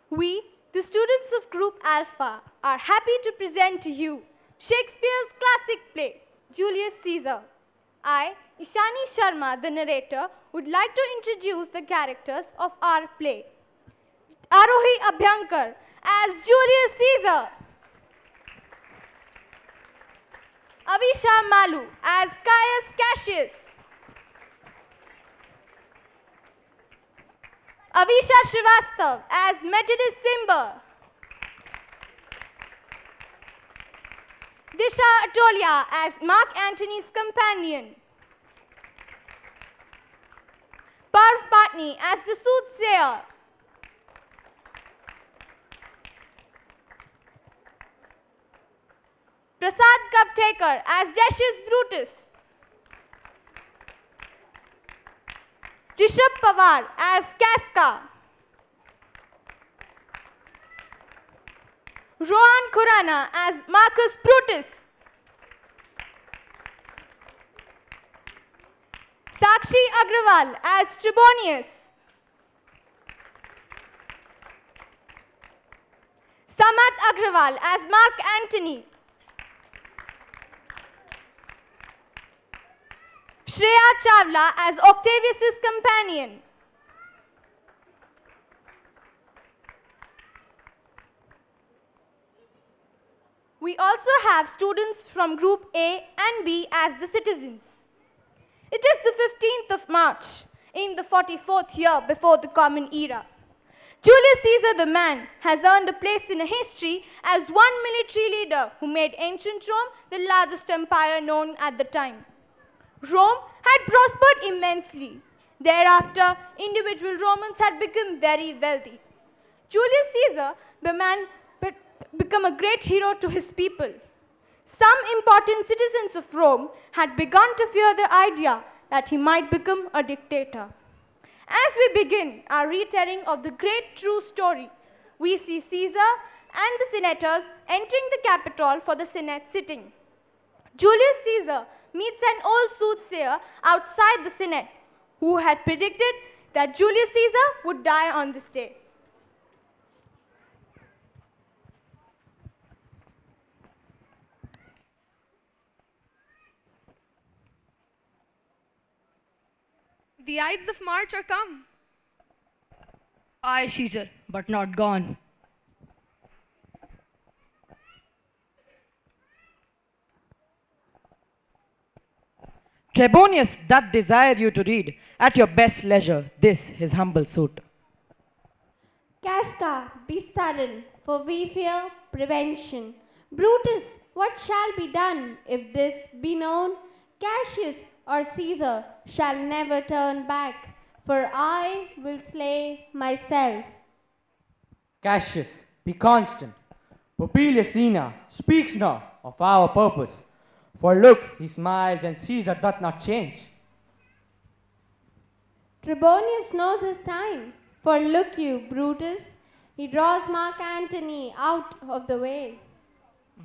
We, the students of Group Alpha, are happy to present to you Shakespeare's classic play, Julius Caesar. I, Ishani Sharma, the narrator, would like to introduce the characters of our play. Arohi Abhyankar as Julius Caesar. Avisha Malu as Caius Cassius. Avisha Srivastav as Metellus Simba. Disha Atolia as Mark Antony's companion. Parv Patni as the soothsayer. Prasad Kavtekar as Decius Brutus. Rishabh Pawar as Casca. Rohan Khurana as Marcus Brutus. Sakshi Agrawal as Trebonius. Samat Agrawal as Mark Antony. Shreya Chawla as Octavius's companion. We also have students from Group A and B as the citizens. It is the 15th of March in the 44th year before the Common Era. Julius Caesar the man has earned a place in history as one military leader who made ancient Rome the largest empire known at the time. Rome had prospered immensely. Thereafter, individual Romans had become very wealthy. Julius Caesar, the man, became a great hero to his people. Some important citizens of Rome had begun to fear the idea that he might become a dictator. As we begin our retelling of the great true story, we see Caesar and the senators entering the Capitol for the Senate sitting. Julius Caesar meets an old soothsayer outside the Senate who had predicted that Julius Caesar would die on this day. The Ides of March are come. Aye, Caesar, but not gone. Trebonius doth desire you to read at your best leisure this his humble suit. Casca, be sudden, for we fear prevention. Brutus, what shall be done if this be known? Cassius or Caesar shall never turn back, for I will slay myself. Cassius, be constant. Popilius Lina speaks now of our purpose. For look, he smiles and Caesar doth not change. Trebonius knows his time. For look you, Brutus, he draws Mark Antony out of the way.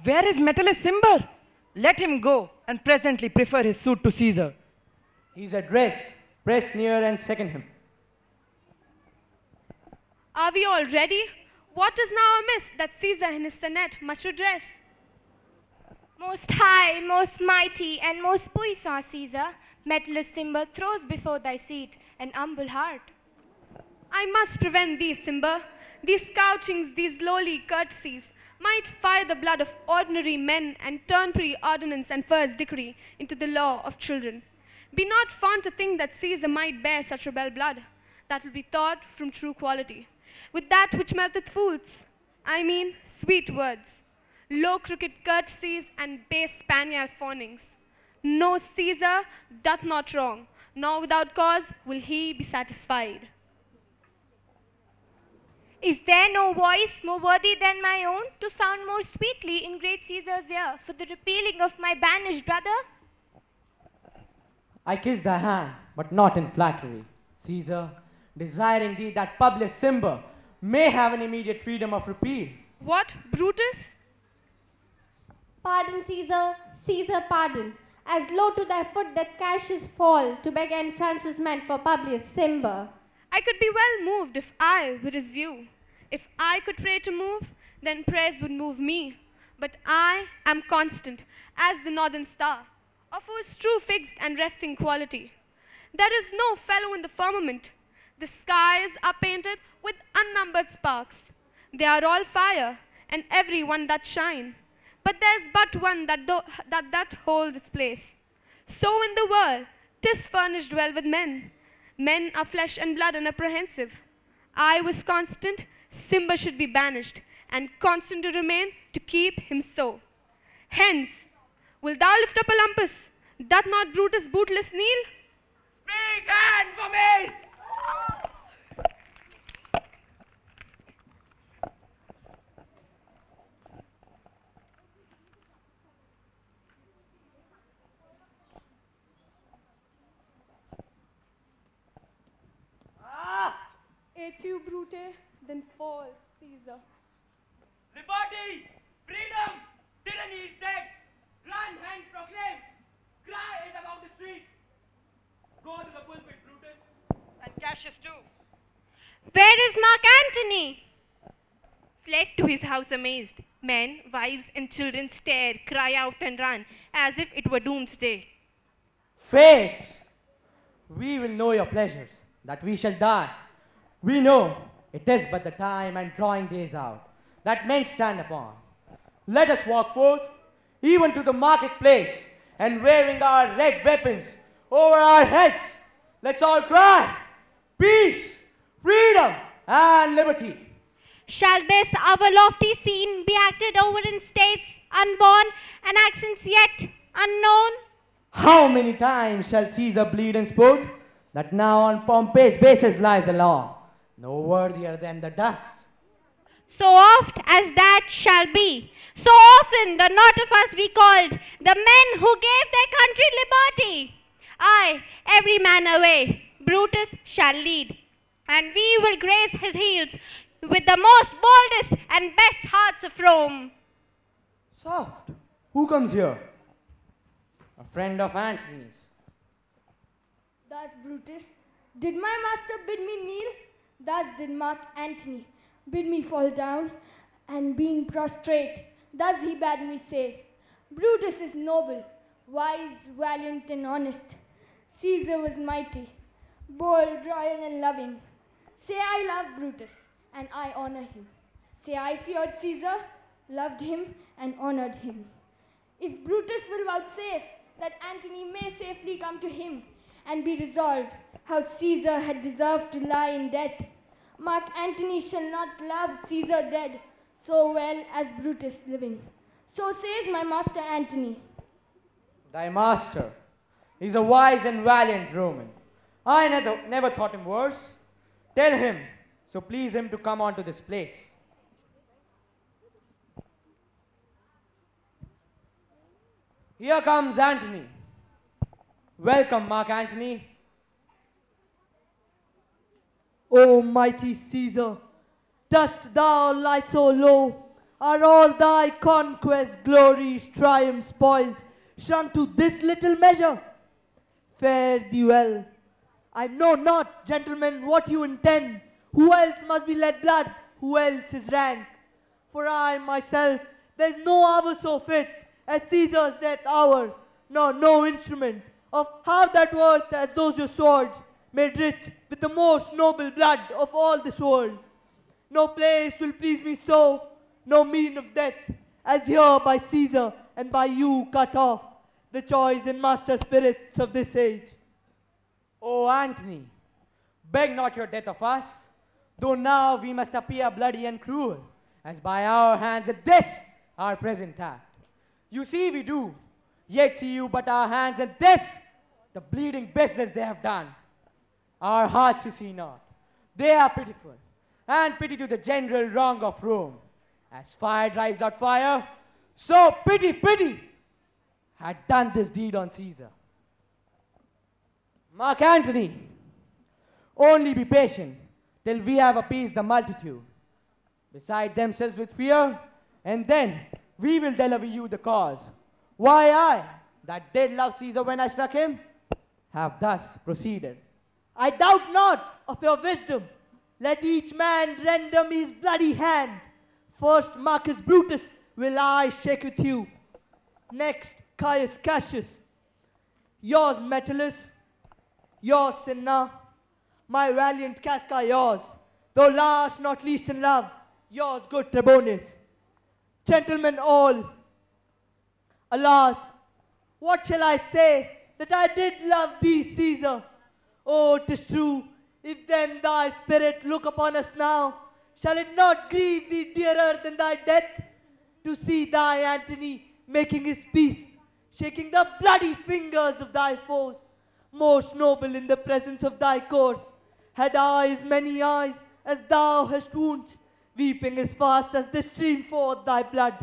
Where is Metellus Simba? Let him go and presently prefer his suit to Caesar. He's at rest. Press near and second him. Are we all ready? What is now amiss that Caesar in his senate must redress? Most high, most mighty, and most puissant Caesar, Metellus Simba throws before thy seat an humble heart. I must prevent these, Simba. These couchings, these lowly courtesies, might fire the blood of ordinary men and turn pre-ordinance and first decree into the law of children. Be not fond to think that Caesar might bear such rebel blood, that will be thought from true quality, with that which melteth fools, I mean sweet words, low crooked courtesies and base Spaniel fawnings. No, Caesar doth not wrong, nor without cause will he be satisfied. Is there no voice more worthy than my own to sound more sweetly in great Caesar's ear for the repealing of my banished brother? I kiss thy hand, but not in flattery. Caesar, desiring thee that Publius Simba may have an immediate freedom of repeal. What, Brutus? Pardon, Caesar, Caesar, pardon. As low to thy foot that Cassius fall to beg entrancement for Publius Simba. I could be well moved if I were as you. If I could pray to move, then prayers would move me. But I am constant as the northern star, of whose true fixed and resting quality. There is no fellow in the firmament. The skies are painted with unnumbered sparks. They are all fire, and every one that shine. But there's but one that holds its place. So in the world, 'tis furnished well with men. Men are flesh and blood and apprehensive. I was constant, Simba should be banished, and constant to remain, to keep him so. Hence, wilt thou lift up Olympus? Doth not Brutus bootless kneel? Big hand for me! Et tu, Brute, then fall, Caesar. Liberty! Freedom! Tyranny is dead! Run, hence proclaim! Cry it about the streets! Go to the pulpit, Brutus! And Cassius too. Where is Mark Antony? Fled to his house amazed. Men, wives, and children stare, cry out, and run, as if it were doomsday. Fates! We will know your pleasures, that we shall die. We know it is but the time and drawing days out that men stand upon. Let us walk forth, even to the marketplace, and wearing our red weapons over our heads, let's all cry, peace, freedom, and liberty. Shall this our lofty scene be acted over in states unborn and accents yet unknown? How many times shall Caesar bleed in sport, that now on Pompey's basis lies a law, no worthier than the dust? So oft as that shall be, so often the not of us be called, the men who gave their country liberty. Aye, every man away, Brutus shall lead, and we will grace his heels with the most boldest and best hearts of Rome. Soft. Who comes here? A friend of Antony's. Thus, Brutus, did my master bid me kneel? Thus did Mark Antony bid me fall down, and being prostrate, thus he bade me say, Brutus is noble, wise, valiant, and honest. Caesar was mighty, bold, royal, and loving. Say I love Brutus, and I honor him. Say I feared Caesar, loved him, and honored him. If Brutus will vouchsafe that Antony may safely come to him, and be resolved how Caesar had deserved to lie in death, Mark Antony shall not love Caesar dead so well as Brutus living. So says my master Antony. Thy master is a wise and valiant Roman. I never thought him worse. Tell him, so please him to come on to this place. Here comes Antony. Welcome, Mark Antony. O mighty Caesar, dost thou lie so low? Are all thy conquests, glories, triumphs, spoils shrunk to this little measure? Fare thee well. I know not, gentlemen, what you intend. Who else must be let blood? Who else is rank? For I myself, there is no hour so fit as Caesar's death hour, nor no instrument of half that worth as those your swords, made rich with the most noble blood of all this world. No place will please me so, no mean of death, as here by Caesar and by you cut off, the choice and master spirits of this age. O Antony, beg not your death of us, though now we must appear bloody and cruel, as by our hands at this our present act. You see we do, yet see you but our hands at this, the bleeding business they have done. Our hearts you see not, they are pitiful, and pity to the general wrong of Rome. As fire drives out fire, so pity had done this deed on Caesar. Mark Antony, only be patient till we have appeased the multitude, beside themselves with fear, and then we will deliver you the cause. Why I, that did love Caesar when I struck him, have thus proceeded. I doubt not of your wisdom, Let each man render me his bloody hand. First, Marcus Brutus, will I shake with you. Next, Caius Cassius. Yours, Metellus. Yours, Cinna. My valiant Casca, yours. Though last, not least in love, yours, good Trebonius. Gentlemen all, alas, what shall I say that I did love thee, Caesar? Oh, 'tis true, if then thy spirit look upon us now, shall it not grieve thee dearer than thy death? To see thy Antony making his peace, shaking the bloody fingers of thy foes, most noble in the presence of thy corse, had I as many eyes as thou hast wounds, weeping as fast as they stream forth thy blood,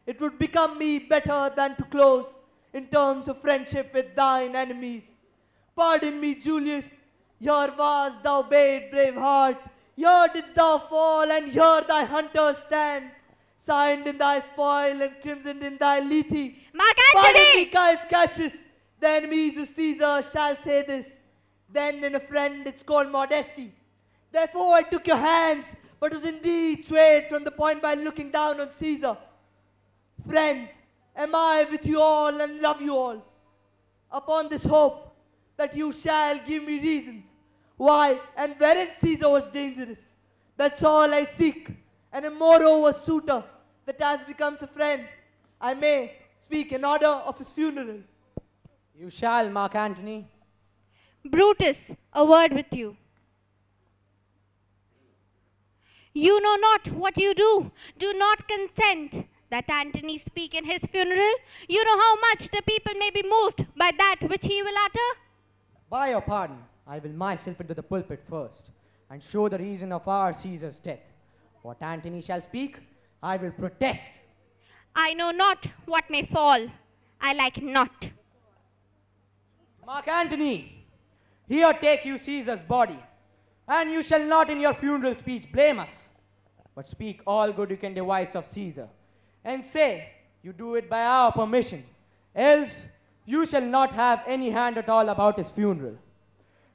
it would become me better than to close in terms of friendship with thine enemies. Pardon me, Julius, here was thou bade, brave heart, here didst thou fall, and here thy hunters stand, signed in thy spoil and crimsoned in thy lethe. Mark Pardon me, Antony! Caius Cassius, the enemies of Caesar shall say this. Then in a friend it's called modesty. Therefore I took your hands, but was indeed swayed from the point by looking down on Caesar. Friends, am I with you all and love you all, upon this hope that you shall give me reasons why and wherein Caesar was dangerous. That's all I seek, and a moreover suitor that as becomes a friend, I may speak in order of his funeral. You shall, Mark Antony. Brutus, a word with you. You know not what you do. Do not consent that Antony speak in his funeral. You know how much the people may be moved by that which he will utter. By your pardon, I will myself into the pulpit first, and show the reason of our Caesar's death. What Antony shall speak, I will protest. I know not what may fall. I like not. Mark Antony, here take you Caesar's body, and you shall not in your funeral speech blame us, but speak all good you can devise of Caesar, and say you do it by our permission, else you shall not have any hand at all about his funeral.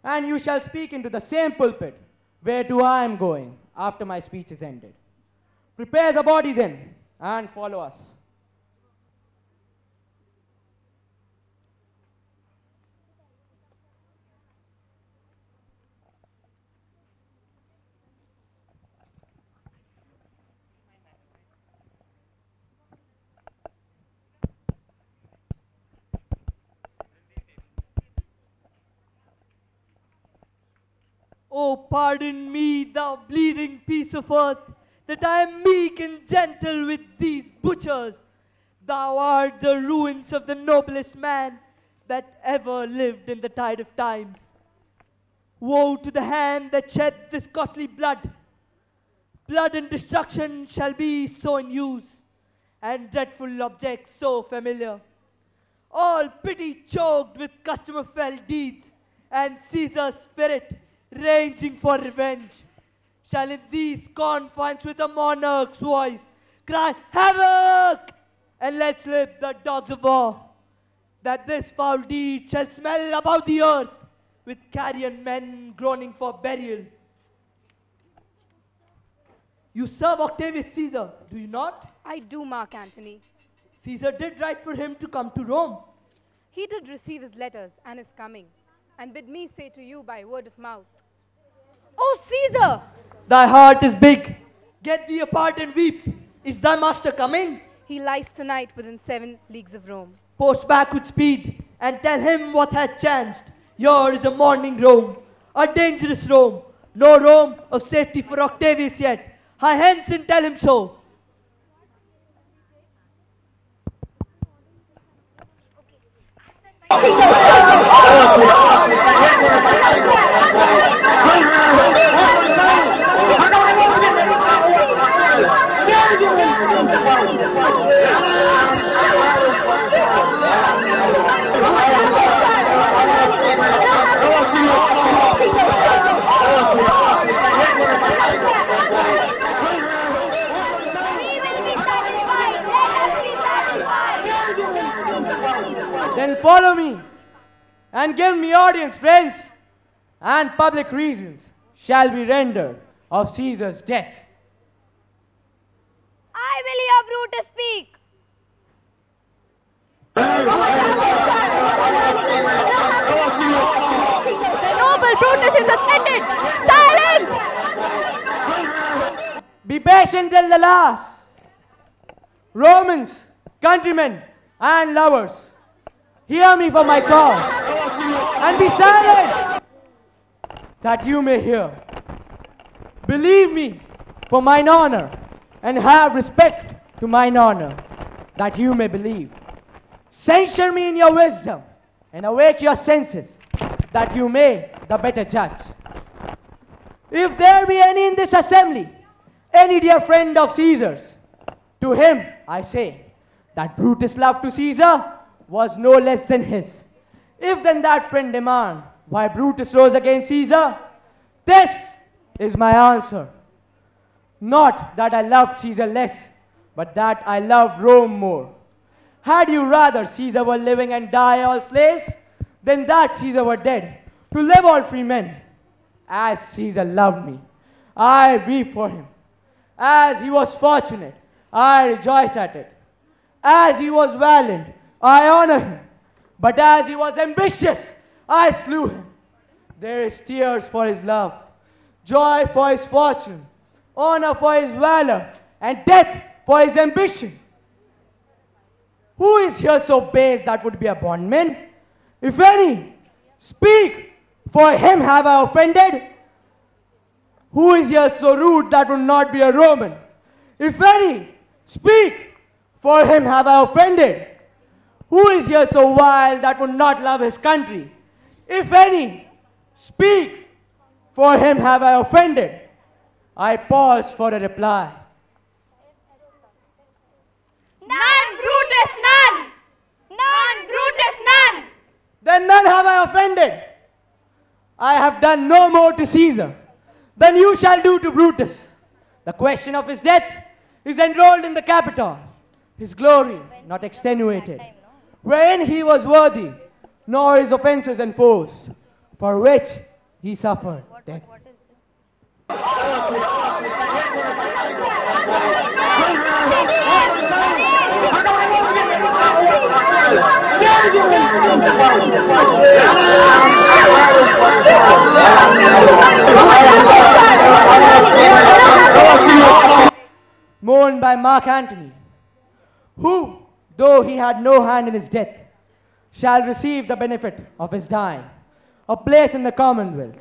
And you shall speak into the same pulpit whereto I am going after my speech is ended. Prepare the body then, and follow us. Oh, pardon me, thou bleeding piece of earth, that I am meek and gentle with these butchers. Thou art the ruins of the noblest man that ever lived in the tide of times. Woe to the hand that shed this costly blood. Blood and destruction shall be so in use, and dreadful objects so familiar. All pity choked with customer-felt deeds, and Caesar's spirit ranging for revenge, shall in these confines with a monarch's voice cry havoc, and let slip the dogs of war, that this foul deed shall smell about the earth with carrion men groaning for burial. You serve Octavius Caesar, do you not? I do, Mark Antony. Caesar did write for him to come to Rome. He did receive his letters and is coming, and bid me say to you by word of mouth, "Oh, Caesar!" Thy heart is big. Get thee apart and weep. Is thy master coming? He lies tonight within 7 leagues of Rome. Post back with speed, and tell him what hath chanced. Here is a morning Rome, a dangerous Rome. No Rome of safety for Octavius yet. Hie hence and tell him so. Then follow me, and give me audience, friends, and public reasons shall be rendered of Caesar's death. I will hear Brutus speak. The noble Brutus is suspended. Silence! Be patient till the last. Romans, countrymen, and lovers, hear me for my cause, and be silent, that you may hear. Believe me for mine honor, and have respect to mine honor, that you may believe. Censure me in your wisdom, and awake your senses, that you may the better judge. If there be any in this assembly, any dear friend of Caesar's, to him I say, that Brutus' love to Caesar was no less than his. If then that friend demand why Brutus rose against Caesar, this is my answer. Not that I loved Caesar less, but that I loved Rome more. Had you rather Caesar were living and die all slaves, than that Caesar were dead, to live all free men? As Caesar loved me, I weep for him. As he was fortunate, I rejoice at it. As he was valiant, I honor him. But as he was ambitious, I slew him. There is tears for his love, joy for his fortune, honor for his valor, and death for his ambition. Who is here so base that would be a bondman? If any, speak, for him have I offended. Who is here so rude that would not be a Roman? If any, speak, for him have I offended. Who is here so wild that would not love his country? If any, speak, for him have I offended. I pause for a reply. None, Brutus, none. None, Brutus, none. Then none have I offended. I have done no more to Caesar than you shall do to Brutus. The question of his death is enrolled in the Capitol, his glory not extenuated, wherein he was worthy, nor his offenses enforced, for which he suffered death. Mourned by Mark Antony, who, though he had no hand in his death, shall receive the benefit of his dying, a place in the commonwealth,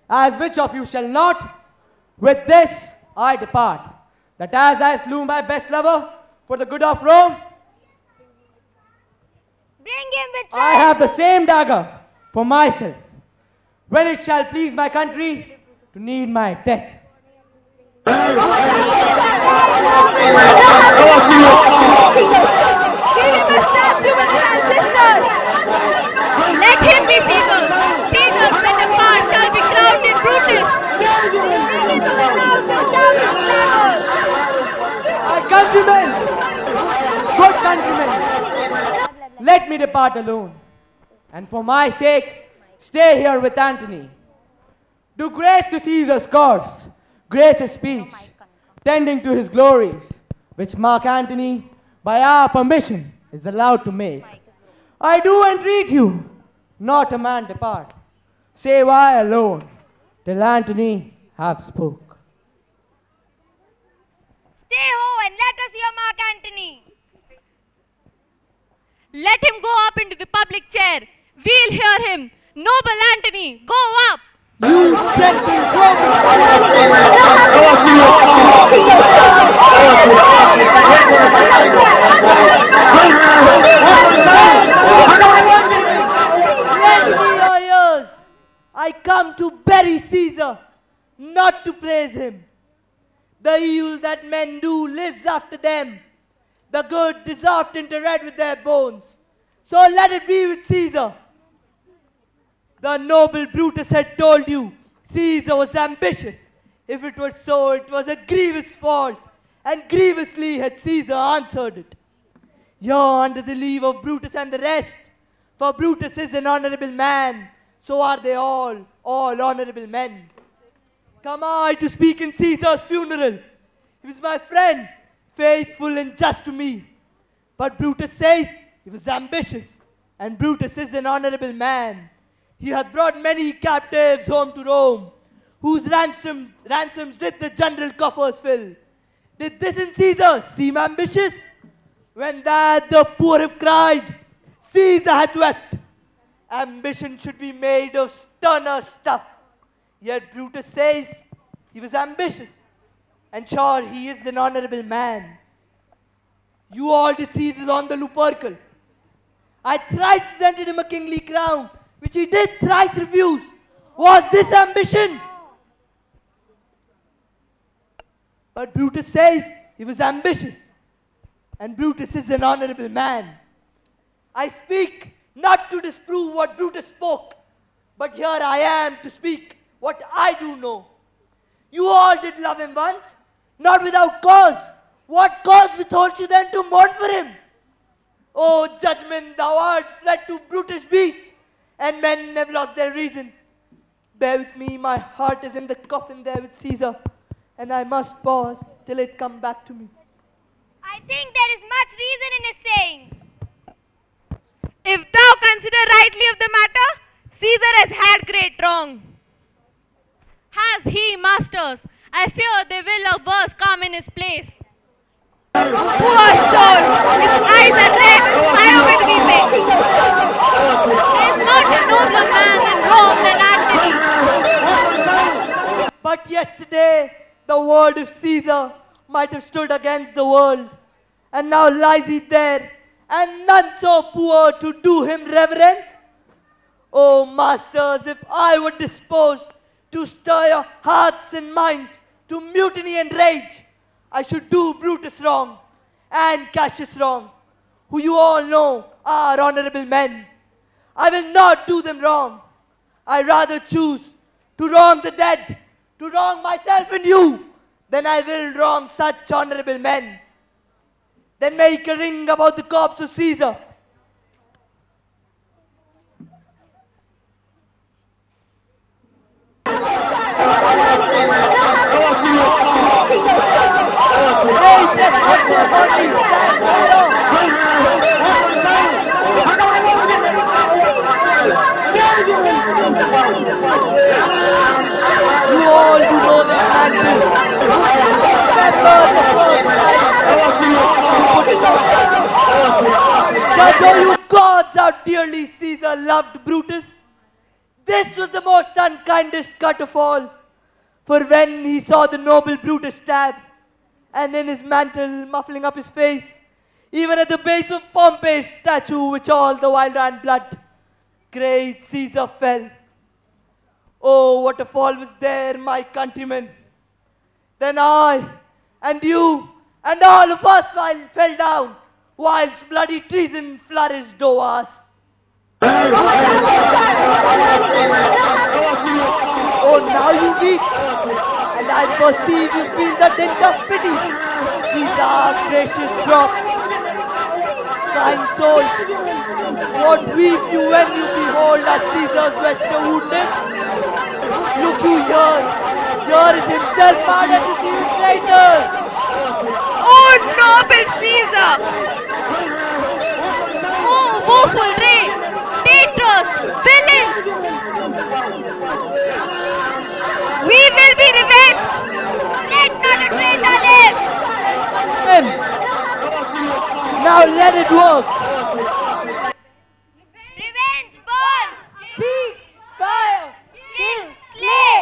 as which of you shall not? With this I depart, that as I slew my best lover for the good of Rome, Bring him with I have the same dagger for myself, when it shall please my country to need my death. Give him a statue with his ancestors. Let him be Caesar. Caesar's better part shall be crowned in Brutus. Bring him to his house with shouts and clamors. My countrymen, good countrymen, let me depart alone, and for my sake, stay here with Antony. Do grace to Caesar's cause, grace his speech, tending to his glories, which Mark Antony, by our permission, is allowed to make. I do entreat you, not a man depart, save I alone, till Antony have spoke. Stay ho and let us hear Mark Antony. Let him go up into the public chair. We'll hear him. Noble Antony, go up. You gentle Lend me your ears. I come to bury Caesar, not to praise him. The evil that men do lives after them. The good deserve to interred with their bones. So let it be with Caesar. The noble Brutus had told you Caesar was ambitious. If it was so, it was a grievous fault, and grievously had Caesar answered it. Here under the leave of Brutus and the rest, for Brutus is an honorable man, so are they all honorable men. come I to speak in Caesar's funeral. He was my friend, faithful and just to me. But Brutus says he was ambitious, and Brutus is an honorable man. He hath brought many captives home to Rome, whose ransoms did the general coffers fill. Did this in Caesar seem ambitious? When that the poor have cried, Caesar hath wept. Ambition should be made of sterner stuff. Yet Brutus says he was ambitious, and sure he is an honorable man. You all did see this on the Lupercal. I thrice presented him a kingly crown, which he did thrice refuse. Was this ambition? But Brutus says he was ambitious, and Brutus is an honorable man. I speak not to disprove what Brutus spoke, but here I am to speak what I do know. You all did love him once, not without cause. What cause withholds you then to mourn for him? O judgment, thou art fled to brutish beasts, and men have lost their reason. Bear with me, my heart is in the coffin there with Caesar, and I must pause till it come back to me. I think there is much reason in his saying. If thou consider rightly of the matter, Caesar has had great wrong. Has he, masters? I fear they will of worse come in his place. Poor soul! His eyes are red! I am it weeping! There is not a nobler man in Rome than Antony. But yesterday, the word of Caesar might have stood against the world, and now lies he there, and none so poor to do him reverence. O masters, if I were disposed to stir your hearts and minds to mutiny and rage, I should do Brutus wrong and Cassius wrong, who you all know are honorable men. I will not do them wrong. I rather choose to wrong the dead, to wrong myself and you, than I will wrong such honorable men. Then make a ring about the corpse of Caesar. You all do know the handle. Judge, oh you gods, how dearly Caesar loved Brutus. This was the most unkindest cut of all. For when he saw the noble Brutus stab, and in his mantle muffling up his face, even at the base of Pompey's statue, which all the while ran blood, great Caesar fell. Oh, what a fall was there, my countrymen! Then I, and you, and all of us fell down, whilst bloody treason flourished o'er us. Oh, now you weep, and I perceive you feel the dint of pity. These are gracious drops. Kind souls, what weep you when you behold that Caesar's vesture wounded? Look you here, here is himself hard as his evil traitors. Oh, noble Caesar! Oh, woeful race! Traitors! Villains! We will be revenged! Let not a traitor live! Now let it work! Revenge burn! Seek, fire, Kill, slay!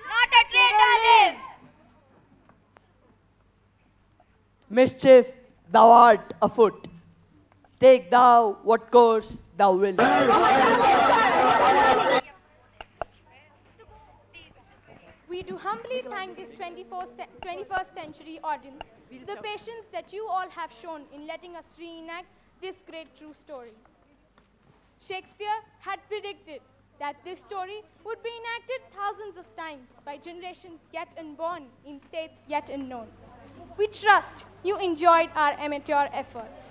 Not a traitor live! Mischief, thou art afoot. Take thou what course thou wilt. We do humbly thank this 21st century audience for the patience that you all have shown in letting us reenact this great true story. Shakespeare had predicted that this story would be enacted thousands of times by generations yet unborn in states yet unknown. We trust you enjoyed our amateur efforts.